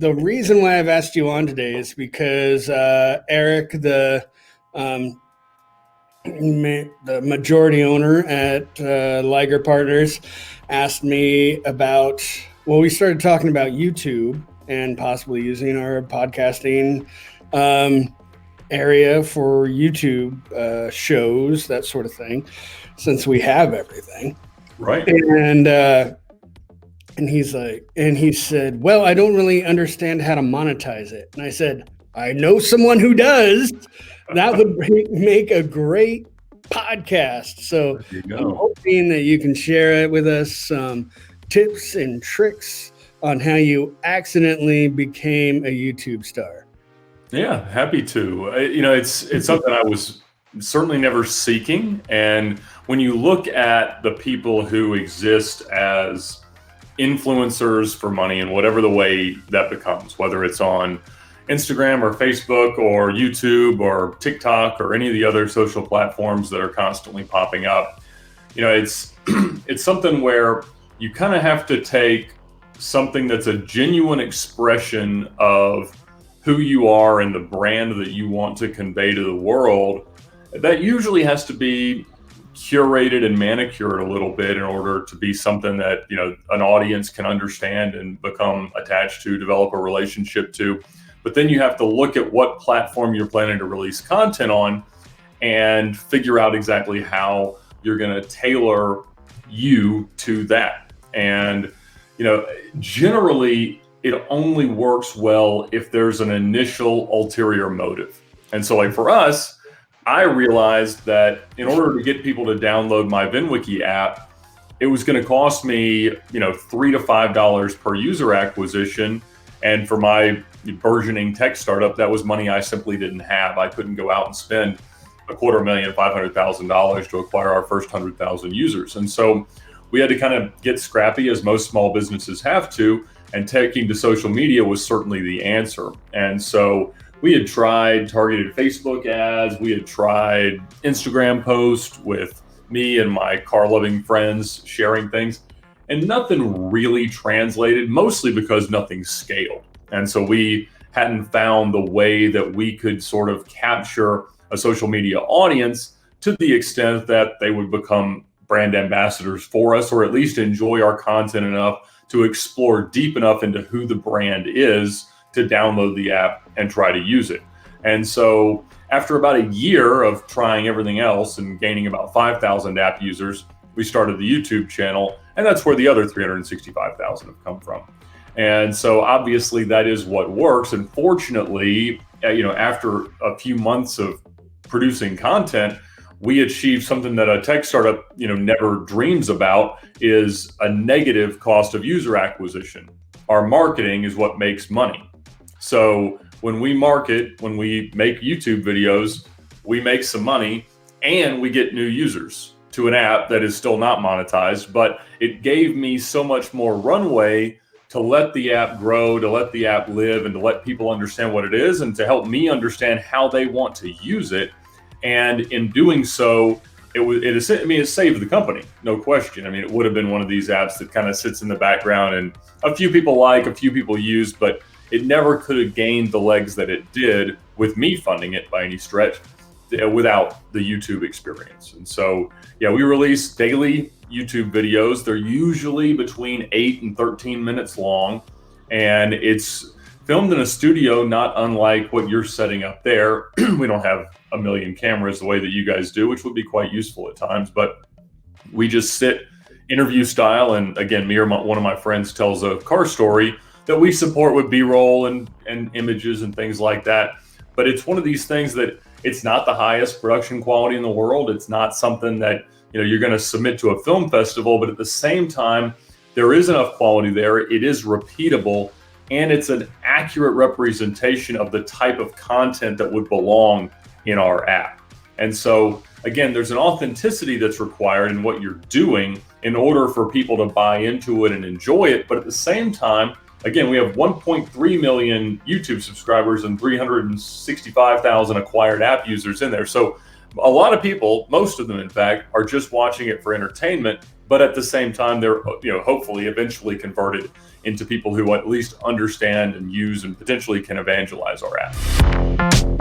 The reason why I've asked you on today is because Eric, um, the majority owner at Liger Partners, asked me about. Well, we started talking about YouTube and possibly using our podcasting area for YouTube shows, that sort of thing, since we have everything. Right. And he said, well, I don't really understand how to monetize it. And I said, I know someone who does. That would make a great podcast. So I'm hoping that you can share it with us, some tips and tricks on how you accidentally became a YouTube star. Yeah, happy to. It's something I was certainly never seeking. And when you look at the people who exist as influencers for money in whatever the way that becomes, whether it's on Instagram or Facebook or YouTube or TikTok or any of the other social platforms that are constantly popping up, it's it's something where you kind of have to take something that's a genuine expression of who you are and the brand that you want to convey to the world. That usually has to be curated and manicured a little bit in order to be something that an audience can understand and become attached to, develop a relationship to. But then you have to look at what platform you're planning to release content on and figure out exactly how you're going to tailor you to that. And generally it only works well if there's an initial ulterior motive. And so, like, for us, I realized that in order to get people to download my VinWiki app, it was going to cost me, $3 to $5 per user acquisition. And for my burgeoning tech startup, that was money I simply didn't have. I couldn't go out and spend $250,000, $500,000 to acquire our first 100,000 users. And so we had to kind of get scrappy, as most small businesses have to, and taking to social media was certainly the answer. And so we had tried targeted Facebook ads. We had tried Instagram posts with me and my car-loving friends sharing things, and nothing really translated, mostly because nothing scaled. And so we hadn't found the way that we could sort of capture a social media audience to the extent that they would become brand ambassadors for us, or at least enjoy our content enough to explore deep enough into who the brand is to download the app and try to use it. And so after about a year of trying everything else and gaining about 5,000 app users, we started the YouTube channel, and that's where the other 365,000 have come from. And so obviously that is what works. And fortunately, after a few months of producing content, we achieved something that a tech startup, never dreams about, is a negative cost of user acquisition. Our marketing is what makes money. So when we market, when we make YouTube videos, we make some money and we get new users to an app that is still not monetized. But it gave me so much more runway to let the app grow, to let the app live, and to let people understand what it is, and to help me understand how they want to use it. And in doing so, it saved the company, no question. I mean, it would have been one of these apps that kind of sits in the background and a few people a few people use, but it never could have gained the legs that it did with me funding it by any stretch without the YouTube experience. And so, we release daily YouTube videos. They're usually between 8 and 13 minutes long, and it's filmed in a studio not unlike what you're setting up there. We don't have a million cameras the way that you guys do, which would be quite useful at times, but we just sit interview style. And again, me or one of my friends tells a car story that we support with B-roll and images and things like that. But it's one of these things that it's not the highest production quality in the world. It's not something that you're going to submit to a film festival, but at the same time, there is enough quality there. It is repeatable, and it's an accurate representation of the type of content that would belong in our app. And so again, there's an authenticity that's required in what you're doing in order for people to buy into it and enjoy it. But at the same time, again, we have 1.3 million YouTube subscribers and 365,000 acquired app users in there. So a lot of people, most of them in fact, are just watching it for entertainment, but at the same time, they're hopefully eventually converted into people who at least understand and use and potentially can evangelize our app.